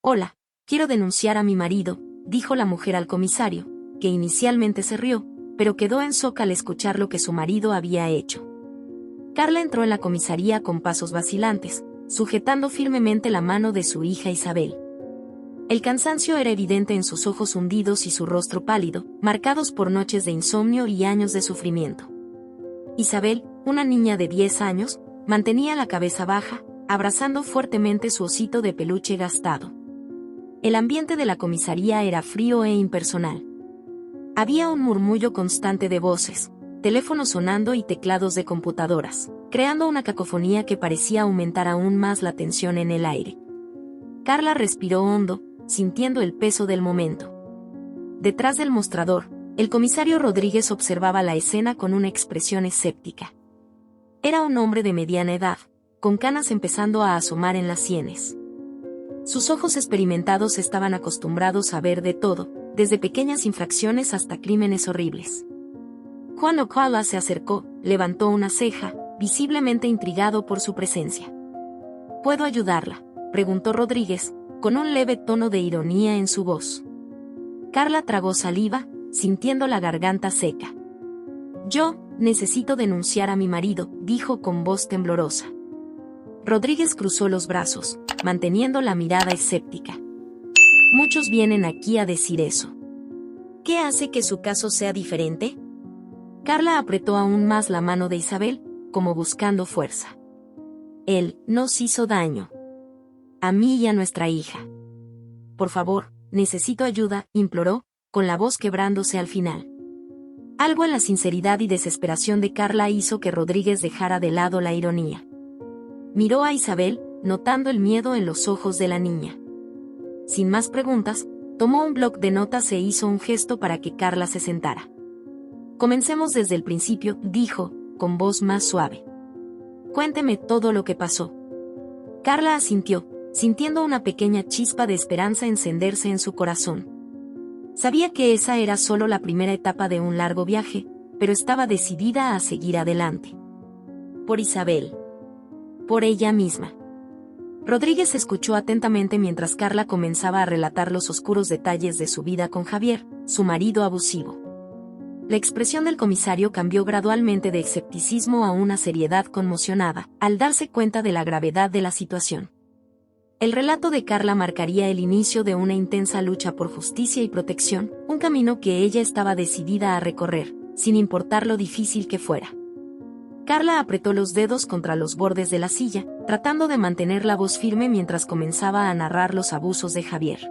Hola, quiero denunciar a mi marido, dijo la mujer al comisario, que inicialmente se rió, pero quedó en shock al escuchar lo que su marido había hecho. Carla entró en la comisaría con pasos vacilantes, sujetando firmemente la mano de su hija Isabel. El cansancio era evidente en sus ojos hundidos y su rostro pálido, marcados por noches de insomnio y años de sufrimiento. Isabel, una niña de 10 años, mantenía la cabeza baja, abrazando fuertemente su osito de peluche gastado. El ambiente de la comisaría era frío e impersonal. Había un murmullo constante de voces, teléfonos sonando y teclados de computadoras, creando una cacofonía que parecía aumentar aún más la tensión en el aire. Carla respiró hondo, sintiendo el peso del momento. Detrás del mostrador, el comisario Rodríguez observaba la escena con una expresión escéptica. Era un hombre de mediana edad, con canas empezando a asomar en las sienes. Sus ojos experimentados estaban acostumbrados a ver de todo, desde pequeñas infracciones hasta crímenes horribles. Juan Ocala se acercó, levantó una ceja, visiblemente intrigado por su presencia. ¿Puedo ayudarla?, preguntó Rodríguez, con un leve tono de ironía en su voz. Carla tragó saliva, sintiendo la garganta seca. Yo necesito denunciar a mi marido, dijo con voz temblorosa. Rodríguez cruzó los brazos, manteniendo la mirada escéptica. Muchos vienen aquí a decir eso. ¿Qué hace que su caso sea diferente? Carla apretó aún más la mano de Isabel, como buscando fuerza. Él nos hizo daño. A mí y a nuestra hija. Por favor, necesito ayuda, imploró, con la voz quebrándose al final. Algo en la sinceridad y desesperación de Carla hizo que Rodríguez dejara de lado la ironía. Miró a Isabel, notando el miedo en los ojos de la niña. Sin más preguntas, tomó un bloc de notas e hizo un gesto para que Carla se sentara. Comencemos desde el principio, dijo, con voz más suave. Cuénteme todo lo que pasó. Carla asintió, sintiendo una pequeña chispa de esperanza encenderse en su corazón. Sabía que esa era solo la primera etapa de un largo viaje, pero estaba decidida a seguir adelante. Por Isabel. Por ella misma. Rodríguez escuchó atentamente mientras Carla comenzaba a relatar los oscuros detalles de su vida con Javier, su marido abusivo. La expresión del comisario cambió gradualmente de escepticismo a una seriedad conmocionada, al darse cuenta de la gravedad de la situación. El relato de Carla marcaría el inicio de una intensa lucha por justicia y protección, un camino que ella estaba decidida a recorrer, sin importar lo difícil que fuera. Carla apretó los dedos contra los bordes de la silla, tratando de mantener la voz firme mientras comenzaba a narrar los abusos de Javier.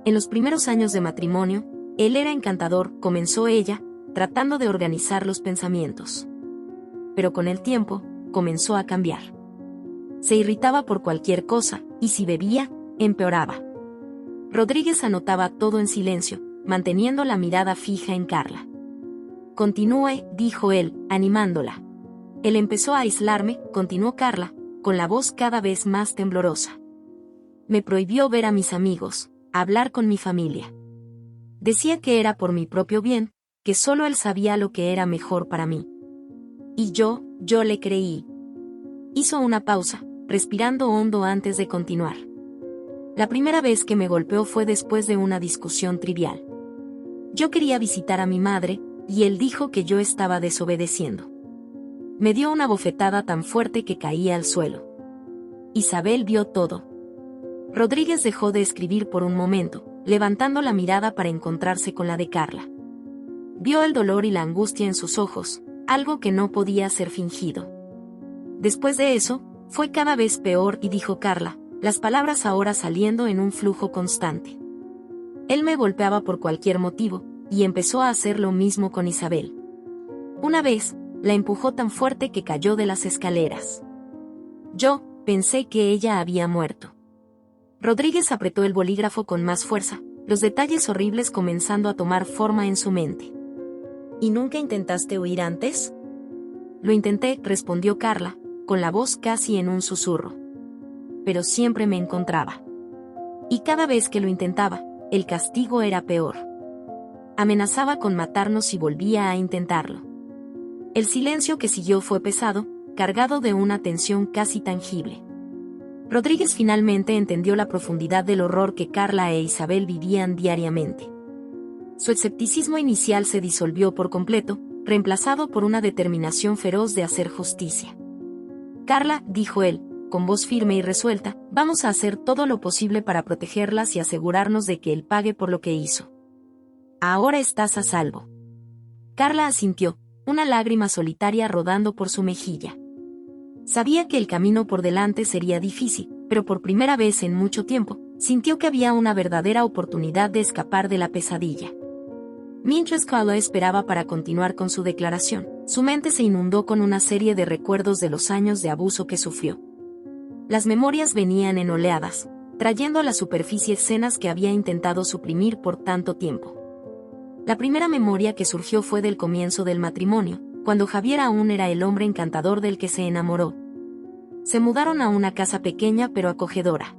En los primeros años de matrimonio, él era encantador, comenzó ella, tratando de organizar los pensamientos. Pero con el tiempo, comenzó a cambiar. Se irritaba por cualquier cosa, y si bebía, empeoraba. Rodríguez anotaba todo en silencio, manteniendo la mirada fija en Carla. Continúe, dijo él, animándola. Él empezó a aislarme, continuó Carla, con la voz cada vez más temblorosa. Me prohibió ver a mis amigos, hablar con mi familia. Decía que era por mi propio bien, que solo él sabía lo que era mejor para mí. Y yo le creí. Hizo una pausa, respirando hondo antes de continuar. La primera vez que me golpeó fue después de una discusión trivial. Yo quería visitar a mi madre, y él dijo que yo estaba desobedeciendo. Me dio una bofetada tan fuerte que caí al suelo. Isabel vio todo. Rodríguez dejó de escribir por un momento, levantando la mirada para encontrarse con la de Carla. Vio el dolor y la angustia en sus ojos, algo que no podía ser fingido. Después de eso, fue cada vez peor y dijo Carla, las palabras ahora saliendo en un flujo constante. Él me golpeaba por cualquier motivo, y empezó a hacer lo mismo con Isabel. Una vez, la empujó tan fuerte que cayó de las escaleras. Yo pensé que ella había muerto. Rodríguez apretó el bolígrafo con más fuerza, los detalles horribles comenzando a tomar forma en su mente. ¿Y nunca intentaste huir antes? Lo intenté, respondió Carla, con la voz casi en un susurro. Pero siempre me encontraba. Y cada vez que lo intentaba, el castigo era peor. Amenazaba con matarnos si volvía a intentarlo. El silencio que siguió fue pesado, cargado de una tensión casi tangible. Rodríguez finalmente entendió la profundidad del horror que Carla e Isabel vivían diariamente. Su escepticismo inicial se disolvió por completo, reemplazado por una determinación feroz de hacer justicia. Carla, dijo él, con voz firme y resuelta, vamos a hacer todo lo posible para protegerlas y asegurarnos de que él pague por lo que hizo. Ahora estás a salvo. Carla asintió, una lágrima solitaria rodando por su mejilla. Sabía que el camino por delante sería difícil, pero por primera vez en mucho tiempo, sintió que había una verdadera oportunidad de escapar de la pesadilla. Mientras Carla esperaba para continuar con su declaración, su mente se inundó con una serie de recuerdos de los años de abuso que sufrió. Las memorias venían en oleadas, trayendo a la superficie escenas que había intentado suprimir por tanto tiempo. La primera memoria que surgió fue del comienzo del matrimonio, cuando Javier aún era el hombre encantador del que se enamoró. Se mudaron a una casa pequeña pero acogedora.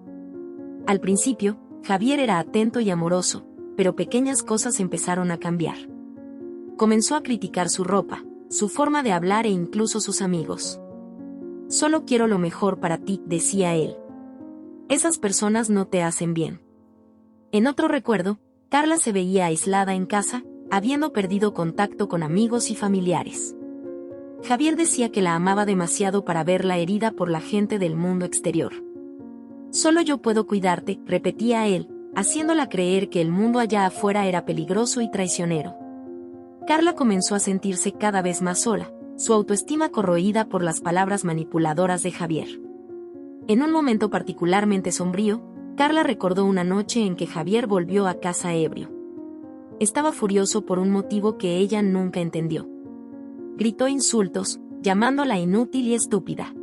Al principio, Javier era atento y amoroso, pero pequeñas cosas empezaron a cambiar. Comenzó a criticar su ropa, su forma de hablar e incluso sus amigos. Solo quiero lo mejor para ti, decía él. Esas personas no te hacen bien. En otro recuerdo, Carla se veía aislada en casa, habiendo perdido contacto con amigos y familiares. Javier decía que la amaba demasiado para verla herida por la gente del mundo exterior. Solo yo puedo cuidarte, repetía él, haciéndola creer que el mundo allá afuera era peligroso y traicionero. Carla comenzó a sentirse cada vez más sola, su autoestima corroída por las palabras manipuladoras de Javier. En un momento particularmente sombrío, Carla recordó una noche en que Javier volvió a casa ebrio. Estaba furioso por un motivo que ella nunca entendió. Gritó insultos, llamándola inútil y estúpida.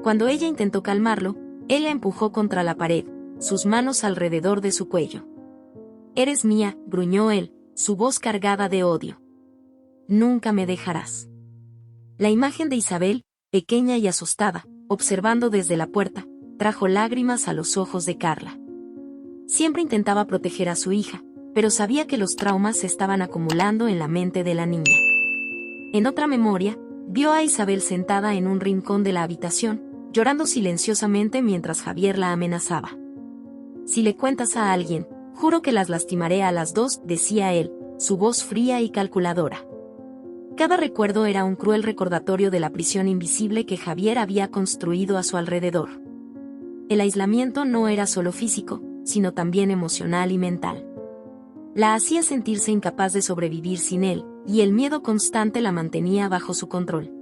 Cuando ella intentó calmarlo, él la empujó contra la pared, sus manos alrededor de su cuello. «Eres mía», gruñó él, su voz cargada de odio. «Nunca me dejarás». La imagen de Isabel, pequeña y asustada, observando desde la puerta, trajo lágrimas a los ojos de Carla. Siempre intentaba proteger a su hija, pero sabía que los traumas se estaban acumulando en la mente de la niña. En otra memoria, vio a Isabel sentada en un rincón de la habitación, llorando silenciosamente mientras Javier la amenazaba. «Si le cuentas a alguien, juro que las lastimaré a las dos», decía él, su voz fría y calculadora. Cada recuerdo era un cruel recordatorio de la prisión invisible que Javier había construido a su alrededor. El aislamiento no era solo físico, sino también emocional y mental. La hacía sentirse incapaz de sobrevivir sin él, y el miedo constante la mantenía bajo su control.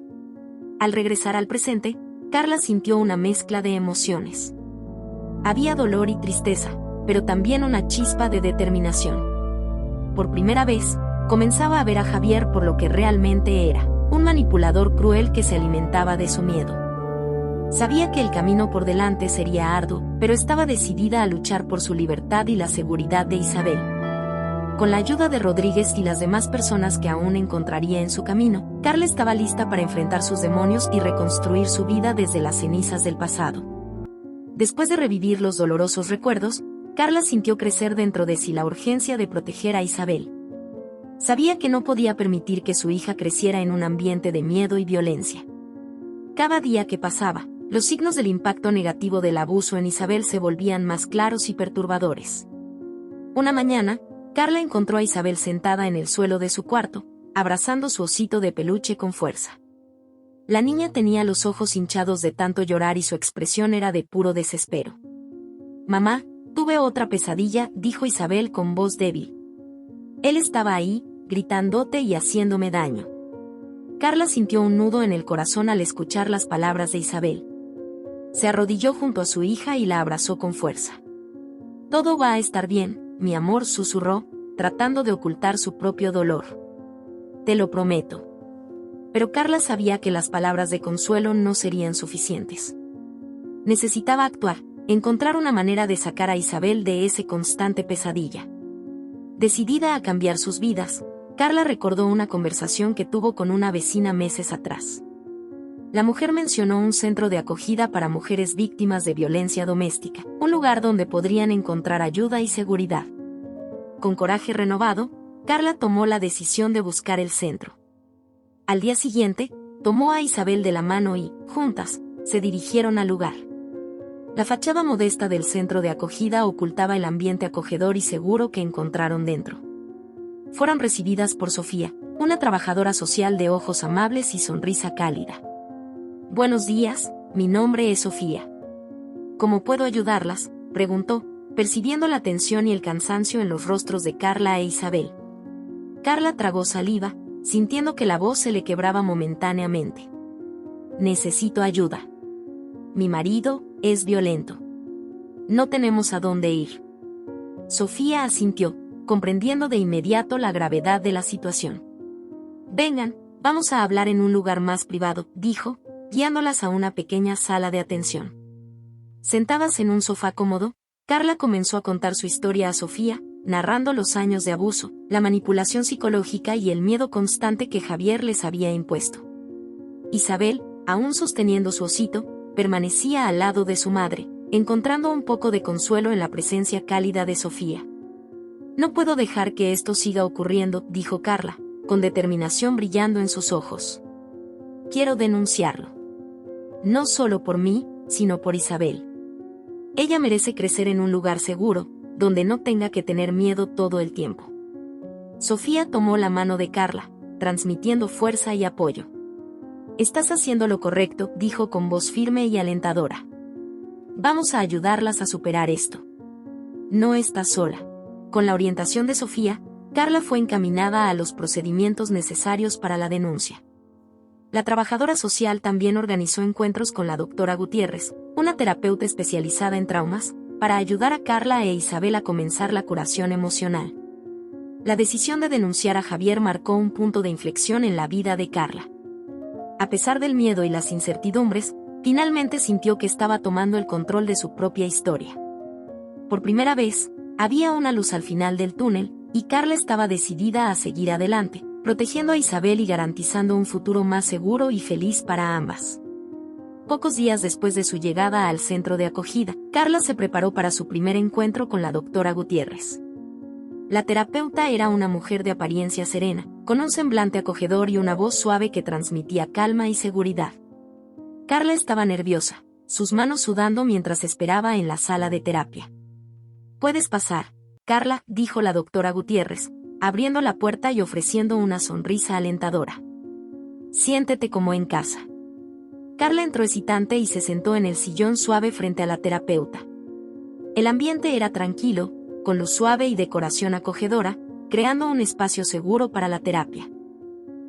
Al regresar al presente, Carla sintió una mezcla de emociones. Había dolor y tristeza, pero también una chispa de determinación. Por primera vez, comenzaba a ver a Javier por lo que realmente era, un manipulador cruel que se alimentaba de su miedo. Sabía que el camino por delante sería arduo, pero estaba decidida a luchar por su libertad y la seguridad de Isabel. Con la ayuda de Rodríguez y las demás personas que aún encontraría en su camino, Carla estaba lista para enfrentar sus demonios y reconstruir su vida desde las cenizas del pasado. Después de revivir los dolorosos recuerdos, Carla sintió crecer dentro de sí la urgencia de proteger a Isabel. Sabía que no podía permitir que su hija creciera en un ambiente de miedo y violencia. Cada día que pasaba, los signos del impacto negativo del abuso en Isabel se volvían más claros y perturbadores. Una mañana, Carla encontró a Isabel sentada en el suelo de su cuarto, abrazando su osito de peluche con fuerza. La niña tenía los ojos hinchados de tanto llorar y su expresión era de puro desespero. «Mamá, tuve otra pesadilla», dijo Isabel con voz débil. «Él estaba ahí, gritándote y haciéndome daño». Carla sintió un nudo en el corazón al escuchar las palabras de Isabel. Se arrodilló junto a su hija y la abrazó con fuerza. «Todo va a estar bien, mi amor», susurró, tratando de ocultar su propio dolor. «Te lo prometo». Pero Carla sabía que las palabras de consuelo no serían suficientes. Necesitaba actuar, encontrar una manera de sacar a Isabel de ese constante pesadilla. Decidida a cambiar sus vidas, Carla recordó una conversación que tuvo con una vecina meses atrás. La mujer mencionó un centro de acogida para mujeres víctimas de violencia doméstica, un lugar donde podrían encontrar ayuda y seguridad. Con coraje renovado, Carla tomó la decisión de buscar el centro. Al día siguiente, tomó a Isabel de la mano y, juntas, se dirigieron al lugar. La fachada modesta del centro de acogida ocultaba el ambiente acogedor y seguro que encontraron dentro. Fueron recibidas por Sofía, una trabajadora social de ojos amables y sonrisa cálida. «Buenos días, mi nombre es Sofía. ¿Cómo puedo ayudarlas?», preguntó, percibiendo la tensión y el cansancio en los rostros de Carla e Isabel. Carla tragó saliva, sintiendo que la voz se le quebraba momentáneamente. «Necesito ayuda. Mi marido es violento. No tenemos a dónde ir». Sofía asintió, comprendiendo de inmediato la gravedad de la situación. «Vengan, vamos a hablar en un lugar más privado», dijo, guiándolas a una pequeña sala de atención. Sentadas en un sofá cómodo, Carla comenzó a contar su historia a Sofía, narrando los años de abuso, la manipulación psicológica y el miedo constante que Javier les había impuesto. Isabel, aún sosteniendo su osito, permanecía al lado de su madre, encontrando un poco de consuelo en la presencia cálida de Sofía. «No puedo dejar que esto siga ocurriendo», dijo Carla, con determinación brillando en sus ojos. «Quiero denunciarlo. No solo por mí, sino por Isabel. Ella merece crecer en un lugar seguro, donde no tenga que tener miedo todo el tiempo». Sofía tomó la mano de Carla, transmitiendo fuerza y apoyo. «Estás haciendo lo correcto», dijo con voz firme y alentadora. «Vamos a ayudarlas a superar esto. No estás sola». Con la orientación de Sofía, Carla fue encaminada a los procedimientos necesarios para la denuncia. La trabajadora social también organizó encuentros con la doctora Gutiérrez, una terapeuta especializada en traumas, para ayudar a Carla e Isabel a comenzar la curación emocional. La decisión de denunciar a Javier marcó un punto de inflexión en la vida de Carla. A pesar del miedo y las incertidumbres, finalmente sintió que estaba tomando el control de su propia historia. Por primera vez, había una luz al final del túnel, y Carla estaba decidida a seguir adelante, protegiendo a Isabel y garantizando un futuro más seguro y feliz para ambas. Pocos días después de su llegada al centro de acogida, Carla se preparó para su primer encuentro con la doctora Gutiérrez. La terapeuta era una mujer de apariencia serena, con un semblante acogedor y una voz suave que transmitía calma y seguridad. Carla estaba nerviosa, sus manos sudando mientras esperaba en la sala de terapia. «Puedes pasar, Carla», dijo la doctora Gutiérrez, abriendo la puerta y ofreciendo una sonrisa alentadora. «Siéntete como en casa». Carla entró hesitante y se sentó en el sillón suave frente a la terapeuta. El ambiente era tranquilo, con luz suave y decoración acogedora, creando un espacio seguro para la terapia.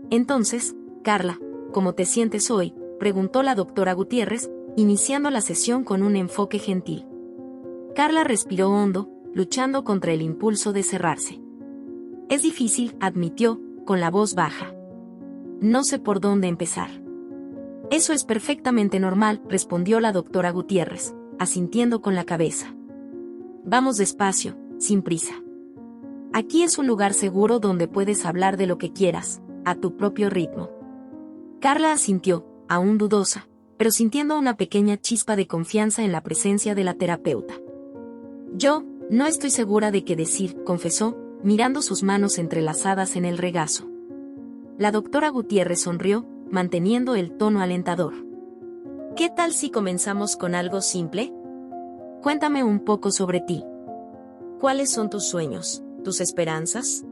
«Entonces, Carla, ¿cómo te sientes hoy?», preguntó la doctora Gutiérrez, iniciando la sesión con un enfoque gentil. Carla respiró hondo, luchando contra el impulso de cerrarse. «Es difícil», admitió, con la voz baja. «No sé por dónde empezar». «Eso es perfectamente normal», respondió la doctora Gutiérrez, asintiendo con la cabeza. «Vamos despacio, sin prisa. Aquí es un lugar seguro donde puedes hablar de lo que quieras, a tu propio ritmo». Carla asintió, aún dudosa, pero sintiendo una pequeña chispa de confianza en la presencia de la terapeuta. «Yo, no estoy segura de qué decir», confesó, mirando sus manos entrelazadas en el regazo. La doctora Gutiérrez sonrió, manteniendo el tono alentador. «¿Qué tal si comenzamos con algo simple? Cuéntame un poco sobre ti. ¿Cuáles son tus sueños, tus esperanzas?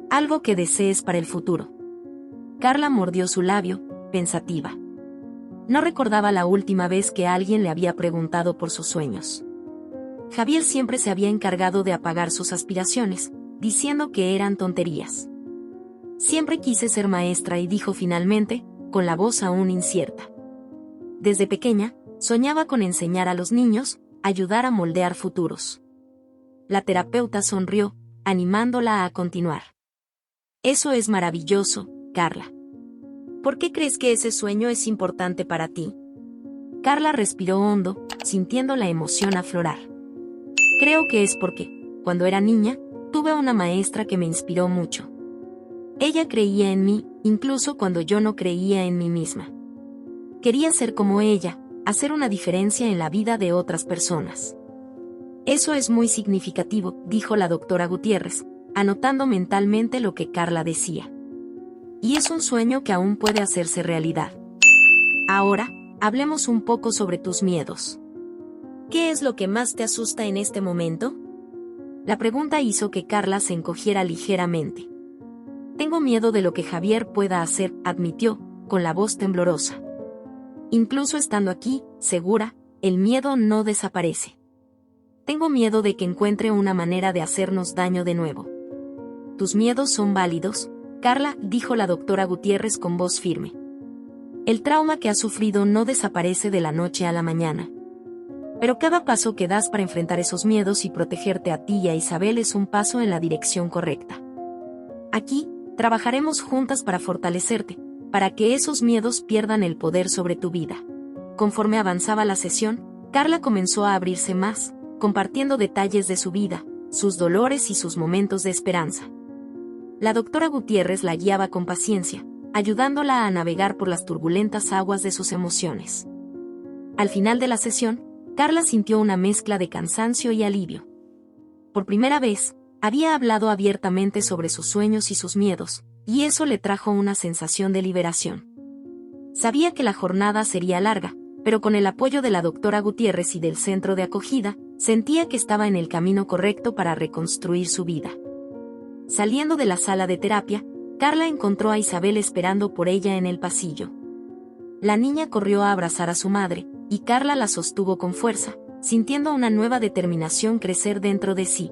Algo que desees para el futuro». Carla mordió su labio, pensativa. No recordaba la última vez que alguien le había preguntado por sus sueños. Javier siempre se había encargado de apagar sus aspiraciones, diciendo que eran tonterías. «Siempre quise ser maestra», y dijo finalmente, con la voz aún incierta. Desde pequeña, soñaba con enseñar a los niños, ayudar a moldear futuros. La terapeuta sonrió, animándola a continuar. «Eso es maravilloso, Carla. ¿Por qué crees que ese sueño es importante para ti?». Carla respiró hondo, sintiendo la emoción aflorar. «Creo que es porque, cuando era niña, tuve una maestra que me inspiró mucho. Ella creía en mí, incluso cuando yo no creía en mí misma. Quería ser como ella, hacer una diferencia en la vida de otras personas». «Eso es muy significativo», dijo la doctora Gutiérrez, anotando mentalmente lo que Carla decía. «Y es un sueño que aún puede hacerse realidad. Ahora, hablemos un poco sobre tus miedos. ¿Qué es lo que más te asusta en este momento? La pregunta hizo que Carla se encogiera ligeramente. Tengo miedo de lo que Javier pueda hacer, admitió, con la voz temblorosa. Incluso estando aquí, segura, el miedo no desaparece. Tengo miedo de que encuentre una manera de hacernos daño de nuevo. Tus miedos son válidos, Carla, dijo la doctora Gutiérrez con voz firme. El trauma que has sufrido no desaparece de la noche a la mañana. Pero cada paso que das para enfrentar esos miedos y protegerte a ti y a Isabel es un paso en la dirección correcta. Aquí, trabajaremos juntas para fortalecerte, para que esos miedos pierdan el poder sobre tu vida. Conforme avanzaba la sesión, Carla comenzó a abrirse más, compartiendo detalles de su vida, sus dolores y sus momentos de esperanza. La doctora Gutiérrez la guiaba con paciencia, ayudándola a navegar por las turbulentas aguas de sus emociones. Al final de la sesión, Carla sintió una mezcla de cansancio y alivio. Por primera vez, había hablado abiertamente sobre sus sueños y sus miedos, y eso le trajo una sensación de liberación. Sabía que la jornada sería larga, pero con el apoyo de la doctora Gutiérrez y del centro de acogida, sentía que estaba en el camino correcto para reconstruir su vida. Saliendo de la sala de terapia, Carla encontró a Isabel esperando por ella en el pasillo. La niña corrió a abrazar a su madre, y Carla la sostuvo con fuerza, sintiendo una nueva determinación crecer dentro de sí.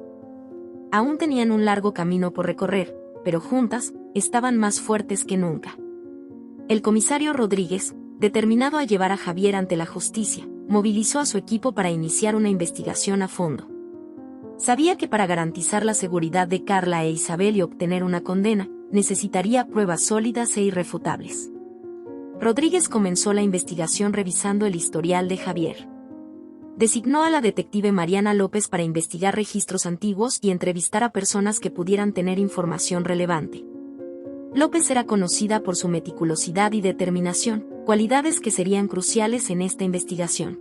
Aún tenían un largo camino por recorrer, pero juntas, estaban más fuertes que nunca. El comisario Rodríguez, determinado a llevar a Javier ante la justicia, movilizó a su equipo para iniciar una investigación a fondo. Sabía que para garantizar la seguridad de Carla e Isabel y obtener una condena, necesitaría pruebas sólidas e irrefutables. Rodríguez comenzó la investigación revisando el historial de Javier. Designó a la detective Mariana López para investigar registros antiguos y entrevistar a personas que pudieran tener información relevante. López era conocida por su meticulosidad y determinación, cualidades que serían cruciales en esta investigación.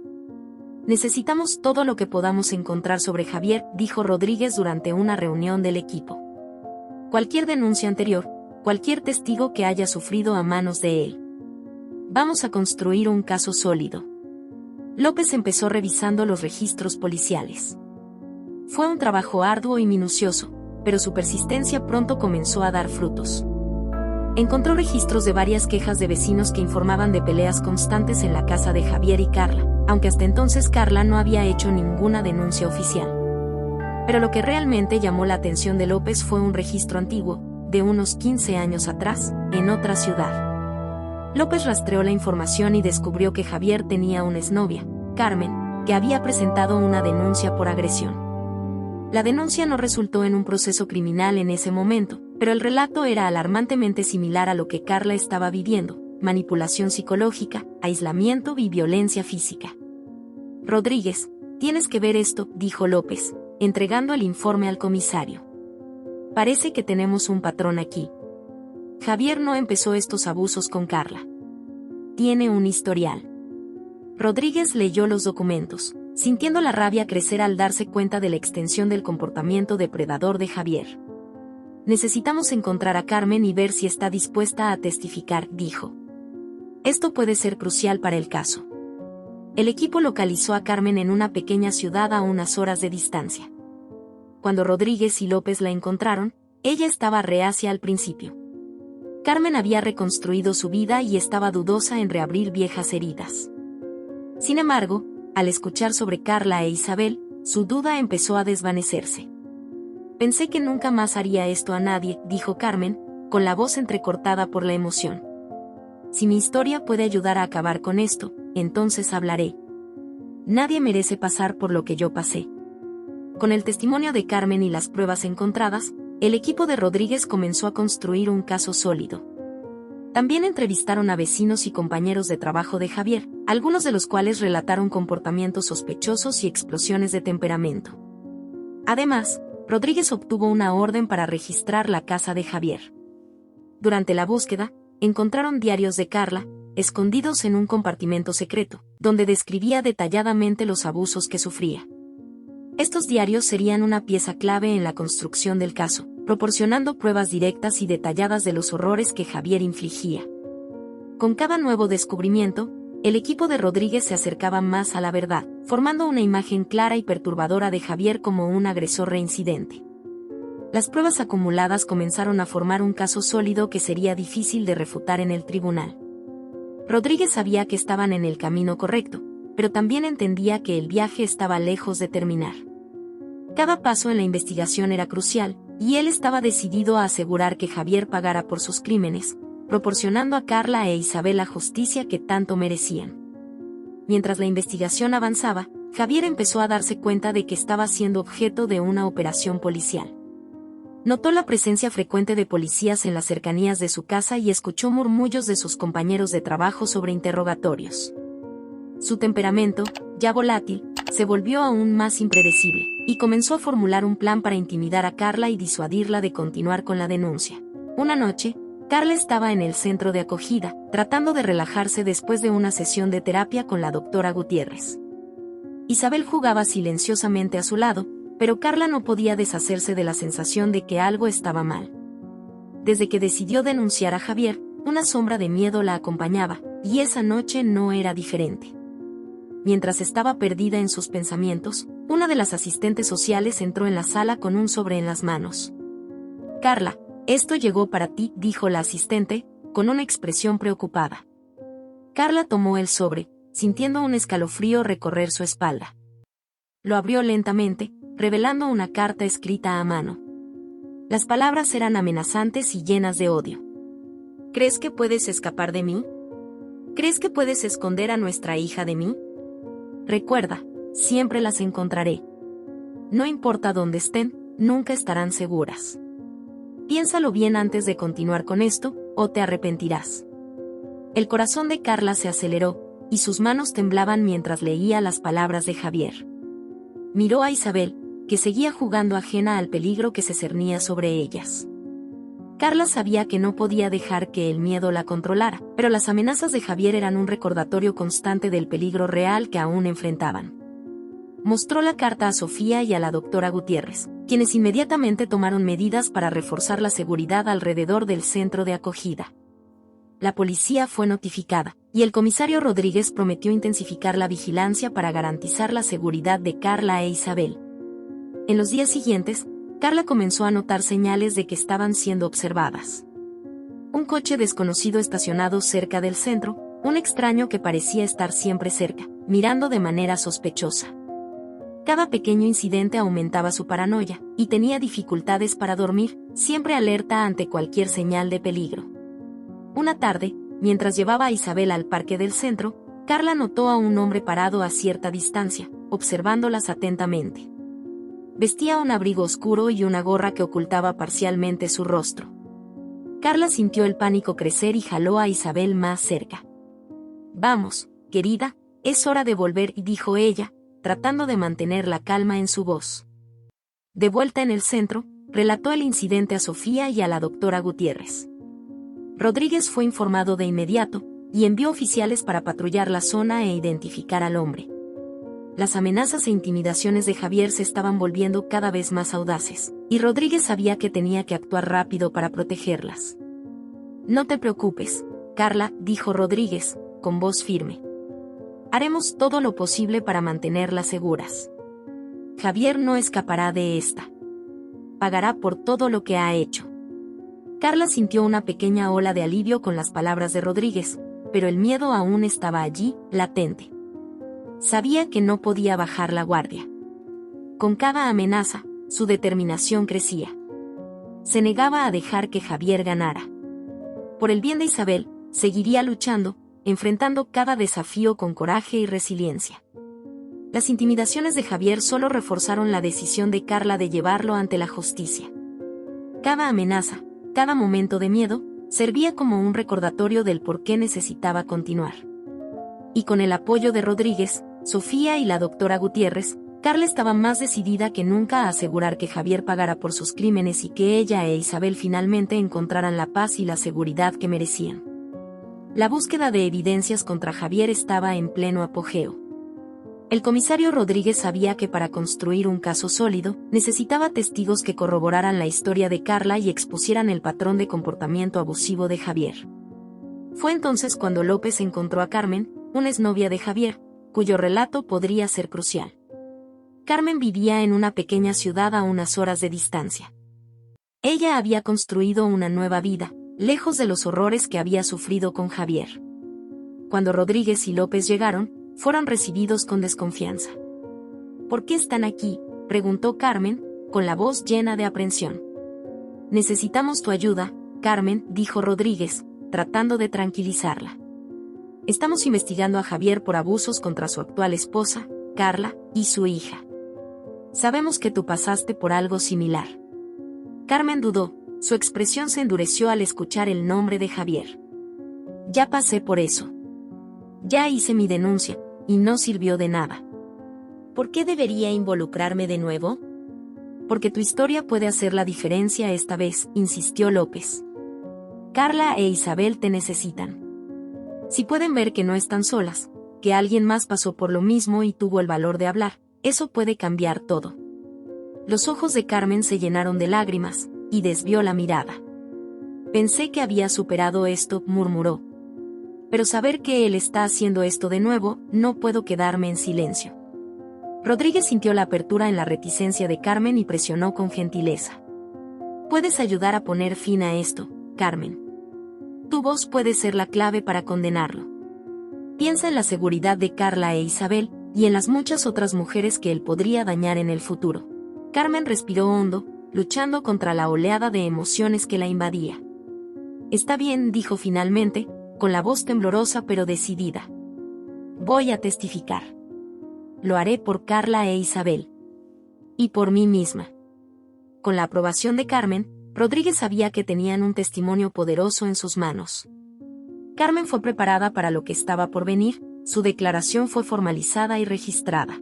Necesitamos todo lo que podamos encontrar sobre Javier, dijo Rodríguez durante una reunión del equipo. Cualquier denuncia anterior, cualquier testigo que haya sufrido a manos de él. Vamos a construir un caso sólido. López empezó revisando los registros policiales. Fue un trabajo arduo y minucioso, pero su persistencia pronto comenzó a dar frutos. Encontró registros de varias quejas de vecinos que informaban de peleas constantes en la casa de Javier y Carla, aunque hasta entonces Carla no había hecho ninguna denuncia oficial. Pero lo que realmente llamó la atención de López fue un registro antiguo, de unos 15 años atrás, en otra ciudad. López rastreó la información y descubrió que Javier tenía una exnovia, Carmen, que había presentado una denuncia por agresión. La denuncia no resultó en un proceso criminal en ese momento, pero el relato era alarmantemente similar a lo que Carla estaba viviendo: manipulación psicológica, aislamiento y violencia física. Rodríguez, tienes que ver esto, dijo López, entregando el informe al comisario. Parece que tenemos un patrón aquí. Javier no empezó estos abusos con Carla. Tiene un historial. Rodríguez leyó los documentos, sintiendo la rabia crecer al darse cuenta de la extensión del comportamiento depredador de Javier. Necesitamos encontrar a Carmen y ver si está dispuesta a testificar, dijo. Esto puede ser crucial para el caso. El equipo localizó a Carmen en una pequeña ciudad a unas horas de distancia. Cuando Rodríguez y López la encontraron, ella estaba reacia al principio. Carmen había reconstruido su vida y estaba dudosa en reabrir viejas heridas. Sin embargo, al escuchar sobre Carla e Isabel, su duda empezó a desvanecerse. Pensé que nunca más haría esto a nadie, dijo Carmen, con la voz entrecortada por la emoción. Si mi historia puede ayudar a acabar con esto, entonces hablaré. Nadie merece pasar por lo que yo pasé. Con el testimonio de Carmen y las pruebas encontradas, el equipo de Rodríguez comenzó a construir un caso sólido. También entrevistaron a vecinos y compañeros de trabajo de Javier, algunos de los cuales relataron comportamientos sospechosos y explosiones de temperamento. Además, Rodríguez obtuvo una orden para registrar la casa de Javier. Durante la búsqueda, encontraron diarios de Carla, escondidos en un compartimento secreto, donde describía detalladamente los abusos que sufría. Estos diarios serían una pieza clave en la construcción del caso, proporcionando pruebas directas y detalladas de los horrores que Javier infligía. Con cada nuevo descubrimiento, El equipo de Rodríguez se acercaba más a la verdad, formando una imagen clara y perturbadora de Javier como un agresor reincidente. Las pruebas acumuladas comenzaron a formar un caso sólido que sería difícil de refutar en el tribunal. Rodríguez sabía que estaban en el camino correcto, pero también entendía que el viaje estaba lejos de terminar. Cada paso en la investigación era crucial, y él estaba decidido a asegurar que Javier pagara por sus crímenes, proporcionando a Carla e Isabel la justicia que tanto merecían. Mientras la investigación avanzaba, Javier empezó a darse cuenta de que estaba siendo objeto de una operación policial. Notó la presencia frecuente de policías en las cercanías de su casa y escuchó murmullos de sus compañeros de trabajo sobre interrogatorios. Su temperamento, ya volátil, se volvió aún más impredecible, y comenzó a formular un plan para intimidar a Carla y disuadirla de continuar con la denuncia. Una noche, Carla estaba en el centro de acogida, tratando de relajarse después de una sesión de terapia con la doctora Gutiérrez. Isabel jugaba silenciosamente a su lado, pero Carla no podía deshacerse de la sensación de que algo estaba mal. Desde que decidió denunciar a Javier, una sombra de miedo la acompañaba, y esa noche no era diferente. Mientras estaba perdida en sus pensamientos, una de las asistentes sociales entró en la sala con un sobre en las manos. «Carla, esto llegó para ti», dijo la asistente, con una expresión preocupada. Carla tomó el sobre, sintiendo un escalofrío recorrer su espalda. Lo abrió lentamente, revelando una carta escrita a mano. Las palabras eran amenazantes y llenas de odio. «¿Crees que puedes escapar de mí? ¿Crees que puedes esconder a nuestra hija de mí? Recuerda, siempre las encontraré. No importa dónde estén, nunca estarán seguras. Piénsalo bien antes de continuar con esto, o te arrepentirás». El corazón de Carla se aceleró, y sus manos temblaban mientras leía las palabras de Javier. Miró a Isabel, que seguía jugando ajena al peligro que se cernía sobre ellas. Carla sabía que no podía dejar que el miedo la controlara, pero las amenazas de Javier eran un recordatorio constante del peligro real que aún enfrentaban. Mostró la carta a Sofía y a la doctora Gutiérrez, quienes inmediatamente tomaron medidas para reforzar la seguridad alrededor del centro de acogida. La policía fue notificada, y el comisario Rodríguez prometió intensificar la vigilancia para garantizar la seguridad de Carla e Isabel. En los días siguientes, Carla comenzó a notar señales de que estaban siendo observadas. Un coche desconocido estacionado cerca del centro, un extraño que parecía estar siempre cerca, mirando de manera sospechosa. Cada pequeño incidente aumentaba su paranoia, y tenía dificultades para dormir, siempre alerta ante cualquier señal de peligro. Una tarde, mientras llevaba a Isabel al parque del centro, Carla notó a un hombre parado a cierta distancia, observándolas atentamente. Vestía un abrigo oscuro y una gorra que ocultaba parcialmente su rostro. Carla sintió el pánico crecer y jaló a Isabel más cerca. «Vamos, querida, es hora de volver», dijo ella, tratando de mantener la calma en su voz. De vuelta en el centro, relató el incidente a Sofía y a la doctora Gutiérrez. Rodríguez fue informado de inmediato, y envió oficiales para patrullar la zona e identificar al hombre. Las amenazas e intimidaciones de Javier se estaban volviendo cada vez más audaces, y Rodríguez sabía que tenía que actuar rápido para protegerlas. «No te preocupes, Carla», dijo Rodríguez, con voz firme. «Haremos todo lo posible para mantenerlas seguras. Javier no escapará de esta. Pagará por todo lo que ha hecho». Carla sintió una pequeña ola de alivio con las palabras de Rodríguez, pero el miedo aún estaba allí, latente. Sabía que no podía bajar la guardia. Con cada amenaza, su determinación crecía. Se negaba a dejar que Javier ganara. Por el bien de Isabel, seguiría luchando, enfrentando cada desafío con coraje y resiliencia. Las intimidaciones de Javier solo reforzaron la decisión de Carla de llevarlo ante la justicia. Cada amenaza, cada momento de miedo, servía como un recordatorio del por qué necesitaba continuar. Y con el apoyo de Rodríguez, Sofía y la doctora Gutiérrez, Carla estaba más decidida que nunca a asegurar que Javier pagara por sus crímenes y que ella e Isabel finalmente encontraran la paz y la seguridad que merecían. La búsqueda de evidencias contra Javier estaba en pleno apogeo. El comisario Rodríguez sabía que para construir un caso sólido, necesitaba testigos que corroboraran la historia de Carla y expusieran el patrón de comportamiento abusivo de Javier. Fue entonces cuando López encontró a Carmen, una exnovia de Javier, cuyo relato podría ser crucial. Carmen vivía en una pequeña ciudad a unas horas de distancia. Ella había construido una nueva vida, lejos de los horrores que había sufrido con Javier. Cuando Rodríguez y López llegaron, fueron recibidos con desconfianza. ¿Por qué están aquí?, preguntó Carmen, con la voz llena de aprensión. Necesitamos tu ayuda, Carmen, dijo Rodríguez, tratando de tranquilizarla. Estamos investigando a Javier por abusos contra su actual esposa, Carla, y su hija. Sabemos que tú pasaste por algo similar. Carmen dudó, su expresión se endureció al escuchar el nombre de Javier. Ya pasé por eso. Ya hice mi denuncia, y no sirvió de nada. ¿Por qué debería involucrarme de nuevo? Porque tu historia puede hacer la diferencia esta vez, insistió López. Carla e Isabel te necesitan. Si pueden ver que no están solas, que alguien más pasó por lo mismo y tuvo el valor de hablar, eso puede cambiar todo. Los ojos de Carmen se llenaron de lágrimas, y desvió la mirada. Pensé que había superado esto, murmuró. Pero saber que él está haciendo esto de nuevo, no puedo quedarme en silencio. Rodríguez sintió la apertura en la reticencia de Carmen y presionó con gentileza. Puedes ayudar a poner fin a esto, Carmen. Tu voz puede ser la clave para condenarlo. Piensa en la seguridad de Carla e Isabel, y en las muchas otras mujeres que él podría dañar en el futuro. Carmen respiró hondo, luchando contra la oleada de emociones que la invadía. Está bien, dijo finalmente, con la voz temblorosa pero decidida. Voy a testificar. Lo haré por Carla e Isabel. Y por mí misma. Con la aprobación de Carmen, Rodríguez sabía que tenían un testimonio poderoso en sus manos. Carmen fue preparada para lo que estaba por venir, su declaración fue formalizada y registrada.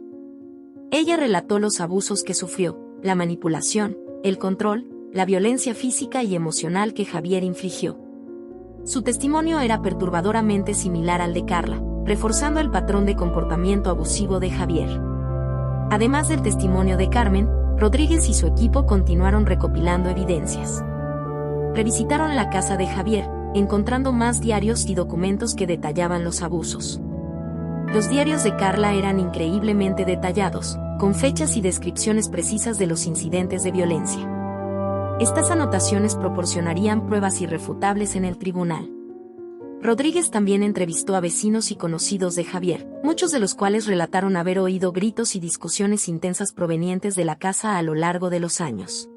Ella relató los abusos que sufrió, la manipulación, el control, la violencia física y emocional que Javier infligió. Su testimonio era perturbadoramente similar al de Carla, reforzando el patrón de comportamiento abusivo de Javier. Además del testimonio de Carmen, Rodríguez y su equipo continuaron recopilando evidencias. Revisitaron la casa de Javier, encontrando más diarios y documentos que detallaban los abusos. Los diarios de Carla eran increíblemente detallados, con fechas y descripciones precisas de los incidentes de violencia. Estas anotaciones proporcionarían pruebas irrefutables en el tribunal. Rodríguez también entrevistó a vecinos y conocidos de Javier, muchos de los cuales relataron haber oído gritos y discusiones intensas provenientes de la casa a lo largo de los años.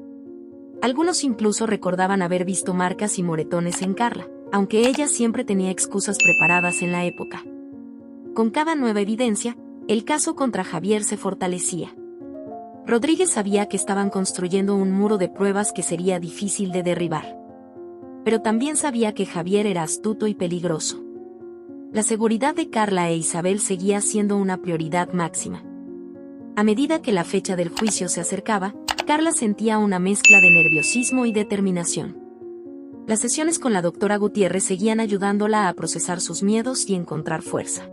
Algunos incluso recordaban haber visto marcas y moretones en Carla, aunque ella siempre tenía excusas preparadas en la época. Con cada nueva evidencia, el caso contra Javier se fortalecía. Rodríguez sabía que estaban construyendo un muro de pruebas que sería difícil de derribar. Pero también sabía que Javier era astuto y peligroso. La seguridad de Carla e Isabel seguía siendo una prioridad máxima. A medida que la fecha del juicio se acercaba, Carla sentía una mezcla de nerviosismo y determinación. Las sesiones con la doctora Gutiérrez seguían ayudándola a procesar sus miedos y encontrar fuerza.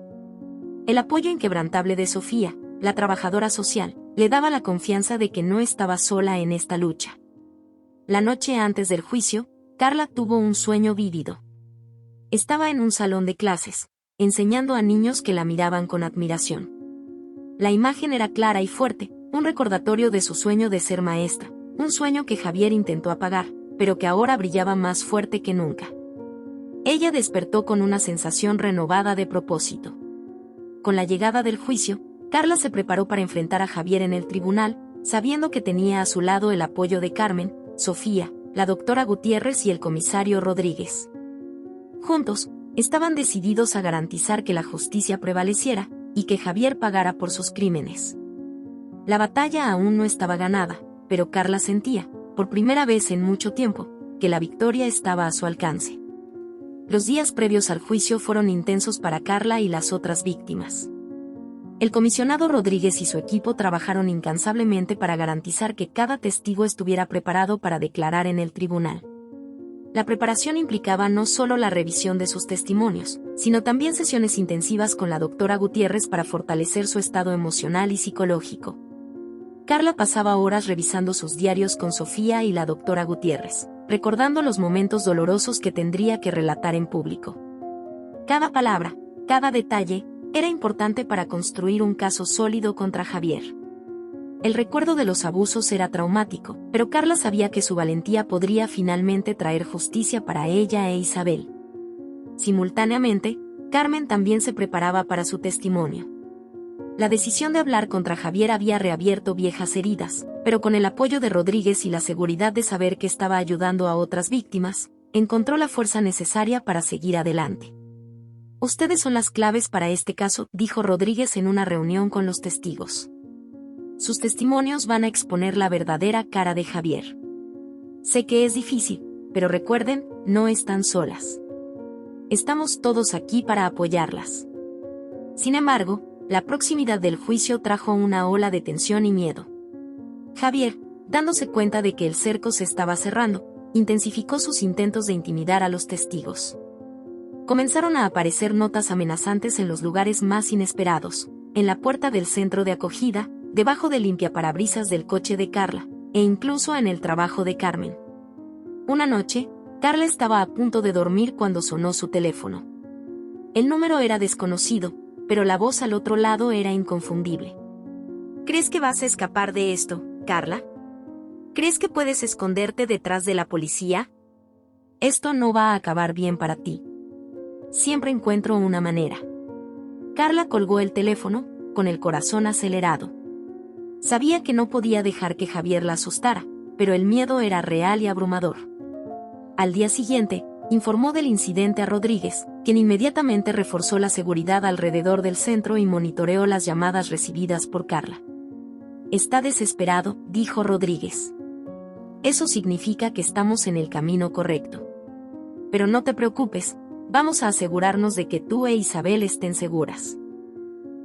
El apoyo inquebrantable de Sofía, la trabajadora social, le daba la confianza de que no estaba sola en esta lucha. La noche antes del juicio, Carla tuvo un sueño vívido. Estaba en un salón de clases, enseñando a niños que la miraban con admiración. La imagen era clara y fuerte, un recordatorio de su sueño de ser maestra, un sueño que Javier intentó apagar, pero que ahora brillaba más fuerte que nunca. Ella despertó con una sensación renovada de propósito. Con la llegada del juicio, Carla se preparó para enfrentar a Javier en el tribunal, sabiendo que tenía a su lado el apoyo de Carmen, Sofía, la doctora Gutiérrez y el comisario Rodríguez. Juntos, estaban decididos a garantizar que la justicia prevaleciera, y que Javier pagara por sus crímenes. La batalla aún no estaba ganada, pero Carla sentía, por primera vez en mucho tiempo, que la victoria estaba a su alcance. Los días previos al juicio fueron intensos para Carla y las otras víctimas. El comisionado Rodríguez y su equipo trabajaron incansablemente para garantizar que cada testigo estuviera preparado para declarar en el tribunal. La preparación implicaba no solo la revisión de sus testimonios, sino también sesiones intensivas con la doctora Gutiérrez para fortalecer su estado emocional y psicológico. Carla pasaba horas revisando sus diarios con Sofía y la doctora Gutiérrez, recordando los momentos dolorosos que tendría que relatar en público. Cada palabra, cada detalle, era importante para construir un caso sólido contra Javier. El recuerdo de los abusos era traumático, pero Carla sabía que su valentía podría finalmente traer justicia para ella e Isabel. Simultáneamente, Carmen también se preparaba para su testimonio. La decisión de hablar contra Javier había reabierto viejas heridas, pero con el apoyo de Rodríguez y la seguridad de saber que estaba ayudando a otras víctimas, encontró la fuerza necesaria para seguir adelante. Ustedes son las claves para este caso, dijo Rodríguez en una reunión con los testigos. Sus testimonios van a exponer la verdadera cara de Javier. Sé que es difícil, pero recuerden, no están solas. Estamos todos aquí para apoyarlas. Sin embargo, la proximidad del juicio trajo una ola de tensión y miedo. Javier, dándose cuenta de que el cerco se estaba cerrando, intensificó sus intentos de intimidar a los testigos. Comenzaron a aparecer notas amenazantes en los lugares más inesperados, en la puerta del centro de acogida, debajo del limpiaparabrisas del coche de Carla, e incluso en el trabajo de Carmen. Una noche, Carla estaba a punto de dormir cuando sonó su teléfono. El número era desconocido, pero la voz al otro lado era inconfundible. ¿Crees que vas a escapar de esto, Carla? ¿Crees que puedes esconderte detrás de la policía? Esto no va a acabar bien para ti. Siempre encuentro una manera. Carla colgó el teléfono, con el corazón acelerado. Sabía que no podía dejar que Javier la asustara, pero el miedo era real y abrumador. Al día siguiente, informó del incidente a Rodríguez, quien inmediatamente reforzó la seguridad alrededor del centro y monitoreó las llamadas recibidas por Carla. Está desesperado, dijo Rodríguez. Eso significa que estamos en el camino correcto. Pero no te preocupes, vamos a asegurarnos de que tú e Isabel estén seguras.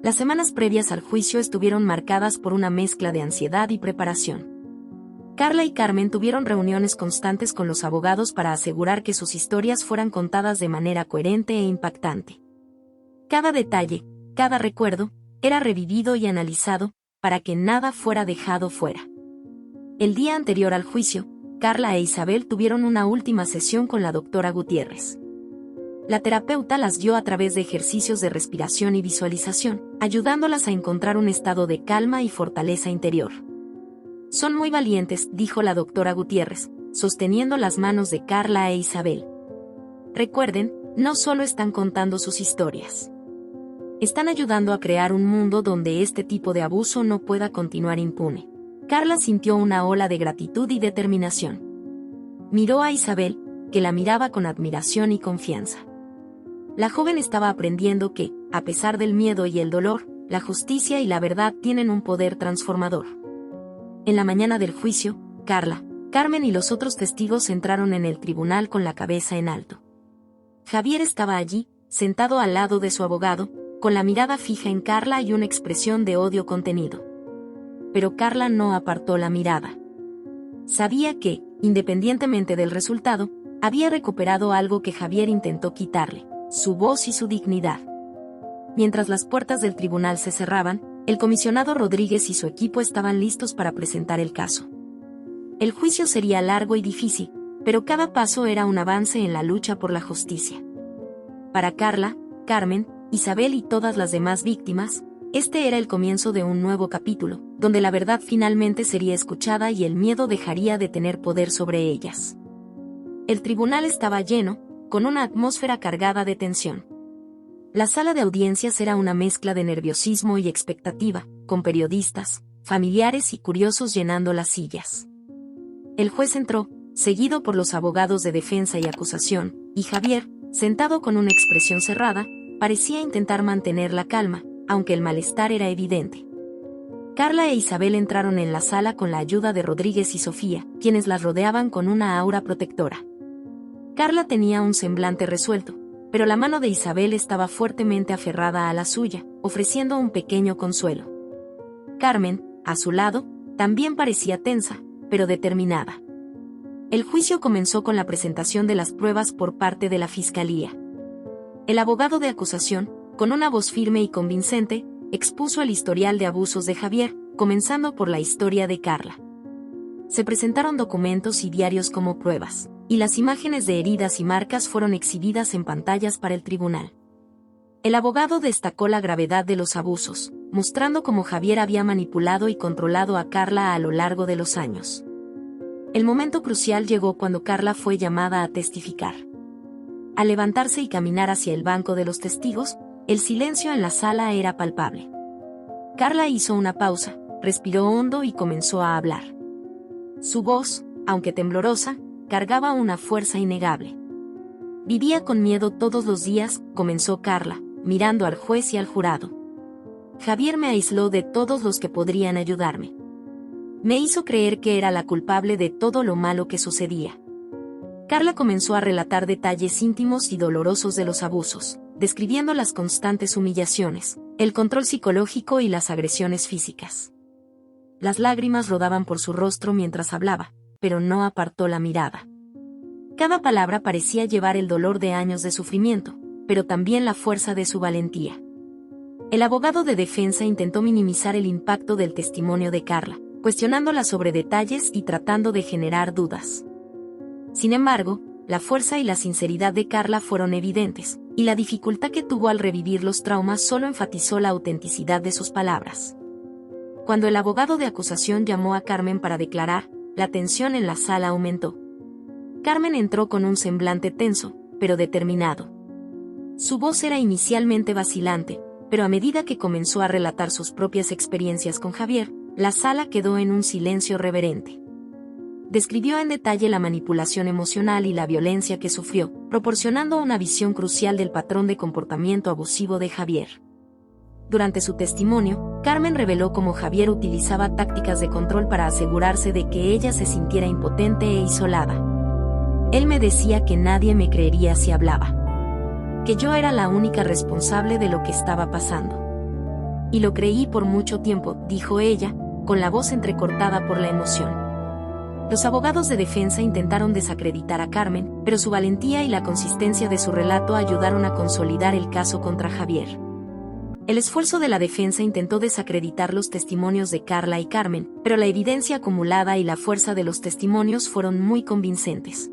Las semanas previas al juicio estuvieron marcadas por una mezcla de ansiedad y preparación. Carla y Carmen tuvieron reuniones constantes con los abogados para asegurar que sus historias fueran contadas de manera coherente e impactante. Cada detalle, cada recuerdo, era revivido y analizado, para que nada fuera dejado fuera. El día anterior al juicio, Carla e Isabel tuvieron una última sesión con la doctora Gutiérrez. La terapeuta las guió a través de ejercicios de respiración y visualización, ayudándolas a encontrar un estado de calma y fortaleza interior. Son muy valientes, dijo la doctora Gutiérrez, sosteniendo las manos de Carla e Isabel. Recuerden, no solo están contando sus historias. Están ayudando a crear un mundo donde este tipo de abuso no pueda continuar impune. Carla sintió una ola de gratitud y determinación. Miró a Isabel, que la miraba con admiración y confianza. La joven estaba aprendiendo que, a pesar del miedo y el dolor, la justicia y la verdad tienen un poder transformador. En la mañana del juicio, Carla, Carmen y los otros testigos entraron en el tribunal con la cabeza en alto. Javier estaba allí, sentado al lado de su abogado, con la mirada fija en Carla y una expresión de odio contenido. Pero Carla no apartó la mirada. Sabía que, independientemente del resultado, había recuperado algo que Javier intentó quitarle: su voz y su dignidad. Mientras las puertas del tribunal se cerraban, el comisionado Rodríguez y su equipo estaban listos para presentar el caso. El juicio sería largo y difícil, pero cada paso era un avance en la lucha por la justicia. Para Carla, Carmen, Isabel y todas las demás víctimas, este era el comienzo de un nuevo capítulo, donde la verdad finalmente sería escuchada y el miedo dejaría de tener poder sobre ellas. El tribunal estaba lleno, con una atmósfera cargada de tensión. La sala de audiencias era una mezcla de nerviosismo y expectativa, con periodistas, familiares y curiosos llenando las sillas. El juez entró, seguido por los abogados de defensa y acusación, y Javier, sentado con una expresión cerrada, parecía intentar mantener la calma, aunque el malestar era evidente. Carla e Isabel entraron en la sala con la ayuda de Rodríguez y Sofía, quienes las rodeaban con una aura protectora. Carla tenía un semblante resuelto, pero la mano de Isabel estaba fuertemente aferrada a la suya, ofreciendo un pequeño consuelo. Carmen, a su lado, también parecía tensa, pero determinada. El juicio comenzó con la presentación de las pruebas por parte de la Fiscalía. El abogado de acusación, con una voz firme y convincente, expuso el historial de abusos de Javier, comenzando por la historia de Carla. Se presentaron documentos y diarios como pruebas, y las imágenes de heridas y marcas fueron exhibidas en pantallas para el tribunal. El abogado destacó la gravedad de los abusos, mostrando cómo Javier había manipulado y controlado a Carla a lo largo de los años. El momento crucial llegó cuando Carla fue llamada a testificar. Al levantarse y caminar hacia el banco de los testigos, el silencio en la sala era palpable. Carla hizo una pausa, respiró hondo y comenzó a hablar. Su voz, aunque temblorosa, cargaba una fuerza innegable. Vivía con miedo todos los días, comenzó Carla, mirando al juez y al jurado. Javier me aisló de todos los que podrían ayudarme. Me hizo creer que era la culpable de todo lo malo que sucedía. Carla comenzó a relatar detalles íntimos y dolorosos de los abusos, describiendo las constantes humillaciones, el control psicológico y las agresiones físicas. Las lágrimas rodaban por su rostro mientras hablaba, pero no apartó la mirada. Cada palabra parecía llevar el dolor de años de sufrimiento, pero también la fuerza de su valentía. El abogado de defensa intentó minimizar el impacto del testimonio de Carla, cuestionándola sobre detalles y tratando de generar dudas. Sin embargo, la fuerza y la sinceridad de Carla fueron evidentes, y la dificultad que tuvo al revivir los traumas solo enfatizó la autenticidad de sus palabras. Cuando el abogado de acusación llamó a Carmen para declarar, la tensión en la sala aumentó. Carmen entró con un semblante tenso, pero determinado. Su voz era inicialmente vacilante, pero a medida que comenzó a relatar sus propias experiencias con Javier, la sala quedó en un silencio reverente. Describió en detalle la manipulación emocional y la violencia que sufrió, proporcionando una visión crucial del patrón de comportamiento abusivo de Javier. Durante su testimonio, Carmen reveló cómo Javier utilizaba tácticas de control para asegurarse de que ella se sintiera impotente e isolada. Él me decía que nadie me creería si hablaba. Que yo era la única responsable de lo que estaba pasando. Y lo creí por mucho tiempo, dijo ella, con la voz entrecortada por la emoción. Los abogados de defensa intentaron desacreditar a Carmen, pero su valentía y la consistencia de su relato ayudaron a consolidar el caso contra Javier. El esfuerzo de la defensa intentó desacreditar los testimonios de Carla y Carmen, pero la evidencia acumulada y la fuerza de los testimonios fueron muy convincentes.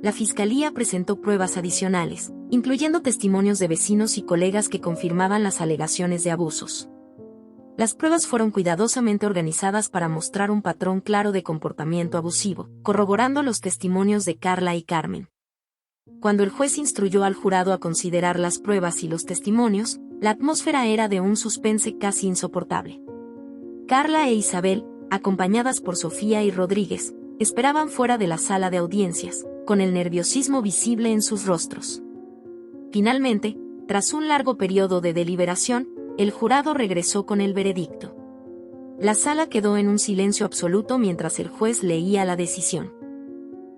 La fiscalía presentó pruebas adicionales, incluyendo testimonios de vecinos y colegas que confirmaban las alegaciones de abusos. Las pruebas fueron cuidadosamente organizadas para mostrar un patrón claro de comportamiento abusivo, corroborando los testimonios de Carla y Carmen. Cuando el juez instruyó al jurado a considerar las pruebas y los testimonios, la atmósfera era de un suspense casi insoportable. Carla e Isabel, acompañadas por Sofía y Rodríguez, esperaban fuera de la sala de audiencias, con el nerviosismo visible en sus rostros. Finalmente, tras un largo periodo de deliberación, el jurado regresó con el veredicto. La sala quedó en un silencio absoluto mientras el juez leía la decisión.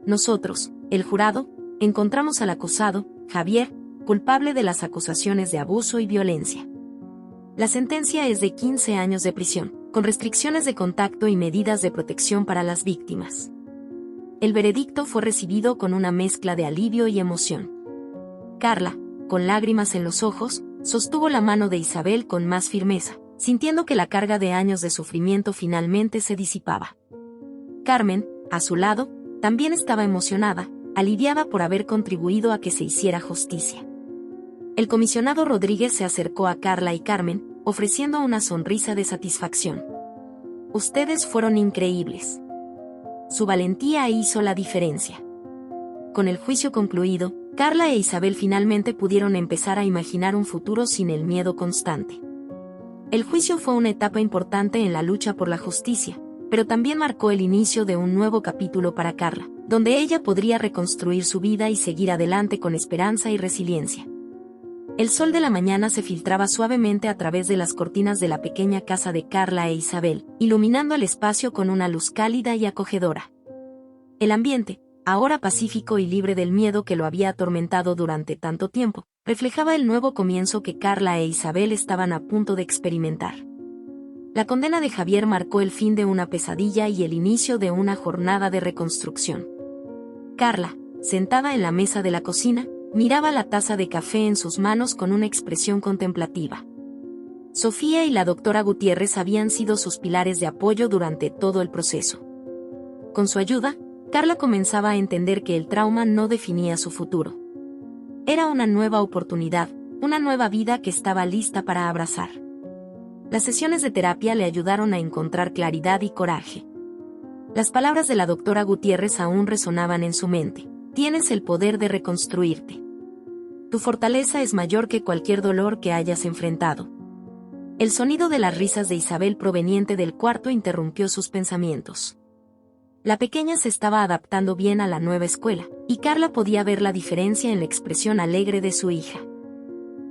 Nosotros, el jurado, encontramos al acusado, Javier, culpable de las acusaciones de abuso y violencia. La sentencia es de 15 años de prisión, con restricciones de contacto y medidas de protección para las víctimas. El veredicto fue recibido con una mezcla de alivio y emoción. Carla, con lágrimas en los ojos, sostuvo la mano de Isabel con más firmeza, sintiendo que la carga de años de sufrimiento finalmente se disipaba. Carmen, a su lado, también estaba emocionada, aliviada por haber contribuido a que se hiciera justicia. El comisionado Rodríguez se acercó a Carla y Carmen, ofreciendo una sonrisa de satisfacción. Ustedes fueron increíbles. Su valentía hizo la diferencia. Con el juicio concluido, Carla e Isabel finalmente pudieron empezar a imaginar un futuro sin el miedo constante. El juicio fue una etapa importante en la lucha por la justicia, pero también marcó el inicio de un nuevo capítulo para Carla, donde ella podría reconstruir su vida y seguir adelante con esperanza y resiliencia. El sol de la mañana se filtraba suavemente a través de las cortinas de la pequeña casa de Carla e Isabel, iluminando el espacio con una luz cálida y acogedora. El ambiente, ahora pacífico y libre del miedo que lo había atormentado durante tanto tiempo, reflejaba el nuevo comienzo que Carla e Isabel estaban a punto de experimentar. La condena de Javier marcó el fin de una pesadilla y el inicio de una jornada de reconstrucción. Carla, sentada en la mesa de la cocina, miraba la taza de café en sus manos con una expresión contemplativa. Sofía y la doctora Gutiérrez habían sido sus pilares de apoyo durante todo el proceso. Con su ayuda, Carla comenzaba a entender que el trauma no definía su futuro. Era una nueva oportunidad, una nueva vida que estaba lista para abrazar. Las sesiones de terapia le ayudaron a encontrar claridad y coraje. Las palabras de la doctora Gutiérrez aún resonaban en su mente. Tienes el poder de reconstruirte. Tu fortaleza es mayor que cualquier dolor que hayas enfrentado. El sonido de las risas de Isabel proveniente del cuarto interrumpió sus pensamientos. La pequeña se estaba adaptando bien a la nueva escuela, y Carla podía ver la diferencia en la expresión alegre de su hija.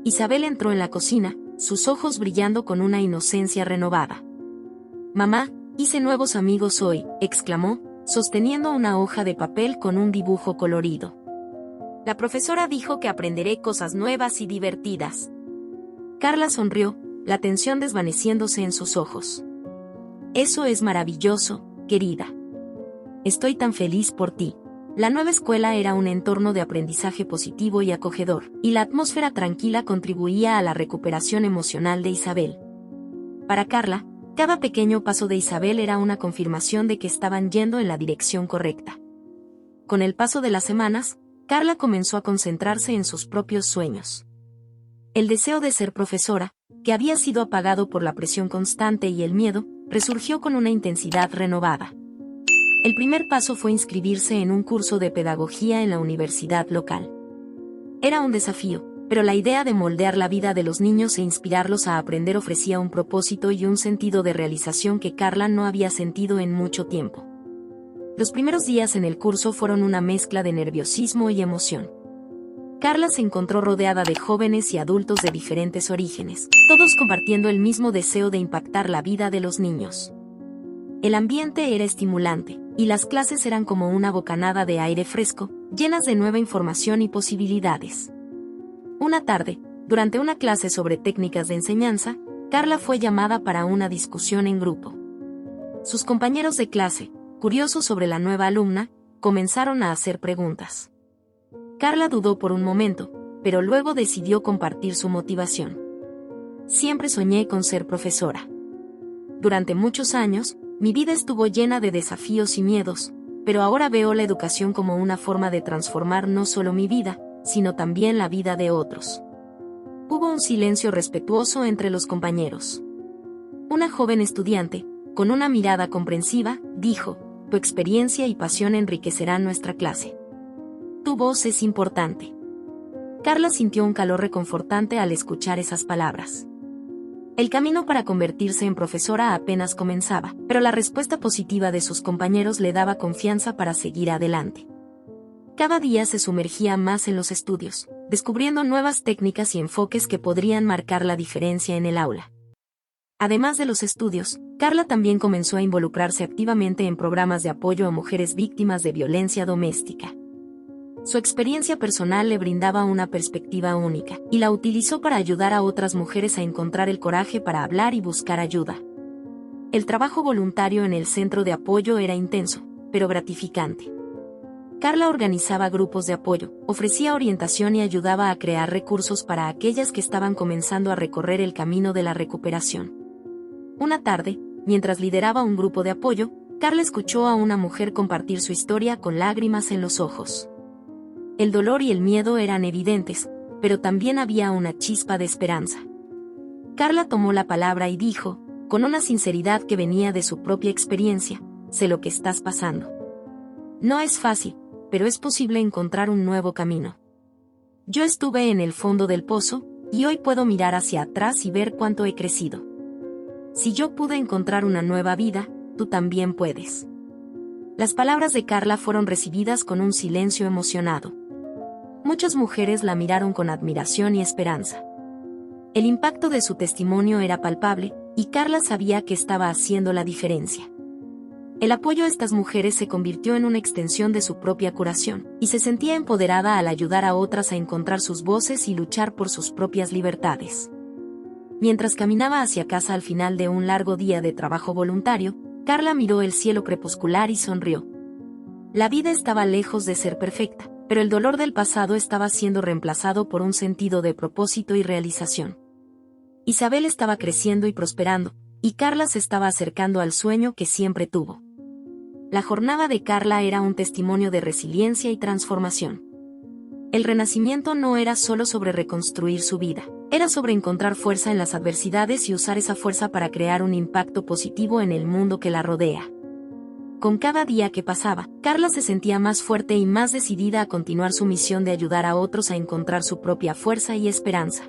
Isabel entró en la cocina, sus ojos brillando con una inocencia renovada. «Mamá, hice nuevos amigos hoy», exclamó, sosteniendo una hoja de papel con un dibujo colorido. «La profesora dijo que aprenderé cosas nuevas y divertidas». Carla sonrió, la tensión desvaneciéndose en sus ojos. «Eso es maravilloso, querida. Estoy tan feliz por ti». La nueva escuela era un entorno de aprendizaje positivo y acogedor, y la atmósfera tranquila contribuía a la recuperación emocional de Isabel. Para Carla, cada pequeño paso de Isabel era una confirmación de que estaban yendo en la dirección correcta. Con el paso de las semanas, Carla comenzó a concentrarse en sus propios sueños. El deseo de ser profesora, que había sido apagado por la presión constante y el miedo, resurgió con una intensidad renovada. El primer paso fue inscribirse en un curso de pedagogía en la universidad local. Era un desafío, pero la idea de moldear la vida de los niños e inspirarlos a aprender ofrecía un propósito y un sentido de realización que Carla no había sentido en mucho tiempo. Los primeros días en el curso fueron una mezcla de nerviosismo y emoción. Carla se encontró rodeada de jóvenes y adultos de diferentes orígenes, todos compartiendo el mismo deseo de impactar la vida de los niños. El ambiente era estimulante, y las clases eran como una bocanada de aire fresco, llenas de nueva información y posibilidades. Una tarde, durante una clase sobre técnicas de enseñanza, Carla fue llamada para una discusión en grupo. Sus compañeros de clase, curiosos sobre la nueva alumna, comenzaron a hacer preguntas. Carla dudó por un momento, pero luego decidió compartir su motivación. «Siempre soñé con ser profesora. Durante muchos años, mi vida estuvo llena de desafíos y miedos, pero ahora veo la educación como una forma de transformar no solo mi vida, sino también la vida de otros». Hubo un silencio respetuoso entre los compañeros. Una joven estudiante, con una mirada comprensiva, dijo: «Tu experiencia y pasión enriquecerán nuestra clase. Tu voz es importante». Carla sintió un calor reconfortante al escuchar esas palabras. El camino para convertirse en profesora apenas comenzaba, pero la respuesta positiva de sus compañeros le daba confianza para seguir adelante. Cada día se sumergía más en los estudios, descubriendo nuevas técnicas y enfoques que podrían marcar la diferencia en el aula. Además de los estudios, Carla también comenzó a involucrarse activamente en programas de apoyo a mujeres víctimas de violencia doméstica. Su experiencia personal le brindaba una perspectiva única, y la utilizó para ayudar a otras mujeres a encontrar el coraje para hablar y buscar ayuda. El trabajo voluntario en el centro de apoyo era intenso, pero gratificante. Carla organizaba grupos de apoyo, ofrecía orientación y ayudaba a crear recursos para aquellas que estaban comenzando a recorrer el camino de la recuperación. Una tarde, mientras lideraba un grupo de apoyo, Carla escuchó a una mujer compartir su historia con lágrimas en los ojos. El dolor y el miedo eran evidentes, pero también había una chispa de esperanza. Carla tomó la palabra y dijo, con una sinceridad que venía de su propia experiencia: «Sé lo que estás pasando. No es fácil, pero es posible encontrar un nuevo camino. Yo estuve en el fondo del pozo, y hoy puedo mirar hacia atrás y ver cuánto he crecido. Si yo pude encontrar una nueva vida, tú también puedes». Las palabras de Carla fueron recibidas con un silencio emocionado. Muchas mujeres la miraron con admiración y esperanza. El impacto de su testimonio era palpable, y Carla sabía que estaba haciendo la diferencia. El apoyo a estas mujeres se convirtió en una extensión de su propia curación, y se sentía empoderada al ayudar a otras a encontrar sus voces y luchar por sus propias libertades. Mientras caminaba hacia casa al final de un largo día de trabajo voluntario, Carla miró el cielo crepuscular y sonrió. La vida estaba lejos de ser perfecta, pero el dolor del pasado estaba siendo reemplazado por un sentido de propósito y realización. Isabel estaba creciendo y prosperando, y Carla se estaba acercando al sueño que siempre tuvo. La jornada de Carla era un testimonio de resiliencia y transformación. El renacimiento no era solo sobre reconstruir su vida, era sobre encontrar fuerza en las adversidades y usar esa fuerza para crear un impacto positivo en el mundo que la rodea. Con cada día que pasaba, Carla se sentía más fuerte y más decidida a continuar su misión de ayudar a otros a encontrar su propia fuerza y esperanza.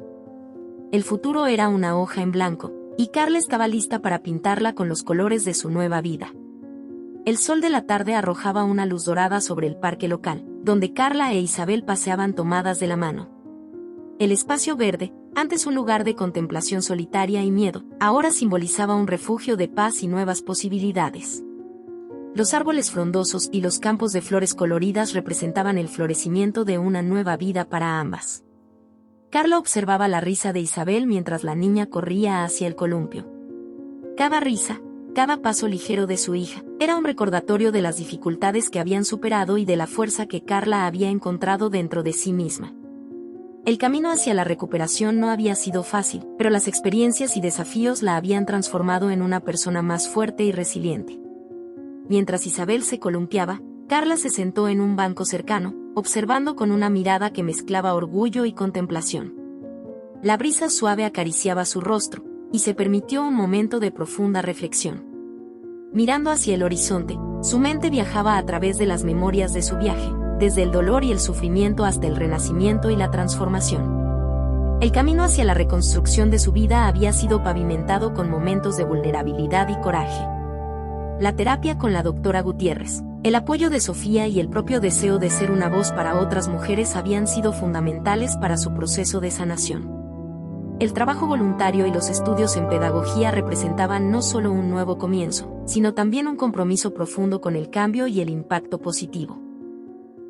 El futuro era una hoja en blanco, y Carla estaba lista para pintarla con los colores de su nueva vida. El sol de la tarde arrojaba una luz dorada sobre el parque local, donde Carla e Isabel paseaban tomadas de la mano. El espacio verde, antes un lugar de contemplación solitaria y miedo, ahora simbolizaba un refugio de paz y nuevas posibilidades. Los árboles frondosos y los campos de flores coloridas representaban el florecimiento de una nueva vida para ambas. Carla observaba la risa de Isabel mientras la niña corría hacia el columpio. Cada risa, cada paso ligero de su hija, era un recordatorio de las dificultades que habían superado y de la fuerza que Carla había encontrado dentro de sí misma. El camino hacia la recuperación no había sido fácil, pero las experiencias y desafíos la habían transformado en una persona más fuerte y resiliente. Mientras Isabel se columpiaba, Carla se sentó en un banco cercano, observando con una mirada que mezclaba orgullo y contemplación. La brisa suave acariciaba su rostro, y se permitió un momento de profunda reflexión. Mirando hacia el horizonte, su mente viajaba a través de las memorias de su viaje, desde el dolor y el sufrimiento hasta el renacimiento y la transformación. El camino hacia la reconstrucción de su vida había sido pavimentado con momentos de vulnerabilidad y coraje. La terapia con la doctora Gutiérrez, el apoyo de Sofía y el propio deseo de ser una voz para otras mujeres habían sido fundamentales para su proceso de sanación. El trabajo voluntario y los estudios en pedagogía representaban no solo un nuevo comienzo, sino también un compromiso profundo con el cambio y el impacto positivo.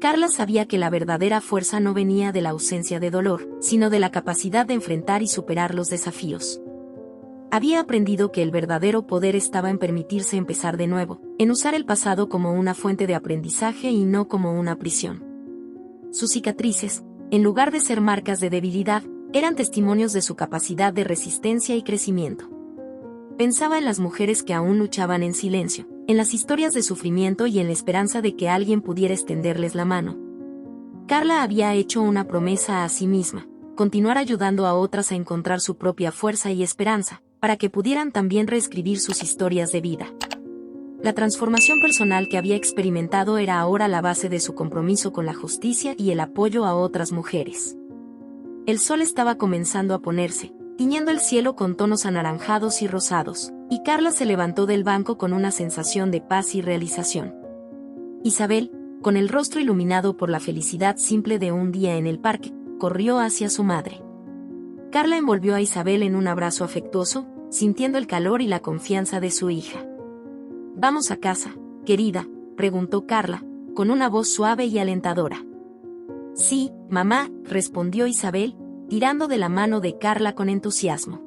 Carla sabía que la verdadera fuerza no venía de la ausencia de dolor, sino de la capacidad de enfrentar y superar los desafíos. Había aprendido que el verdadero poder estaba en permitirse empezar de nuevo, en usar el pasado como una fuente de aprendizaje y no como una prisión. Sus cicatrices, en lugar de ser marcas de debilidad, eran testimonios de su capacidad de resistencia y crecimiento. Pensaba en las mujeres que aún luchaban en silencio, en las historias de sufrimiento y en la esperanza de que alguien pudiera extenderles la mano. Carla había hecho una promesa a sí misma: continuar ayudando a otras a encontrar su propia fuerza y esperanza, para que pudieran también reescribir sus historias de vida. La transformación personal que había experimentado era ahora la base de su compromiso con la justicia y el apoyo a otras mujeres. El sol estaba comenzando a ponerse, tiñendo el cielo con tonos anaranjados y rosados, y Carla se levantó del banco con una sensación de paz y realización. Isabel, con el rostro iluminado por la felicidad simple de un día en el parque, corrió hacia su madre. Carla envolvió a Isabel en un abrazo afectuoso, sintiendo el calor y la confianza de su hija. «¿Vamos a casa, querida?», preguntó Carla, con una voz suave y alentadora. «Sí, mamá», respondió Isabel, tirando de la mano de Carla con entusiasmo.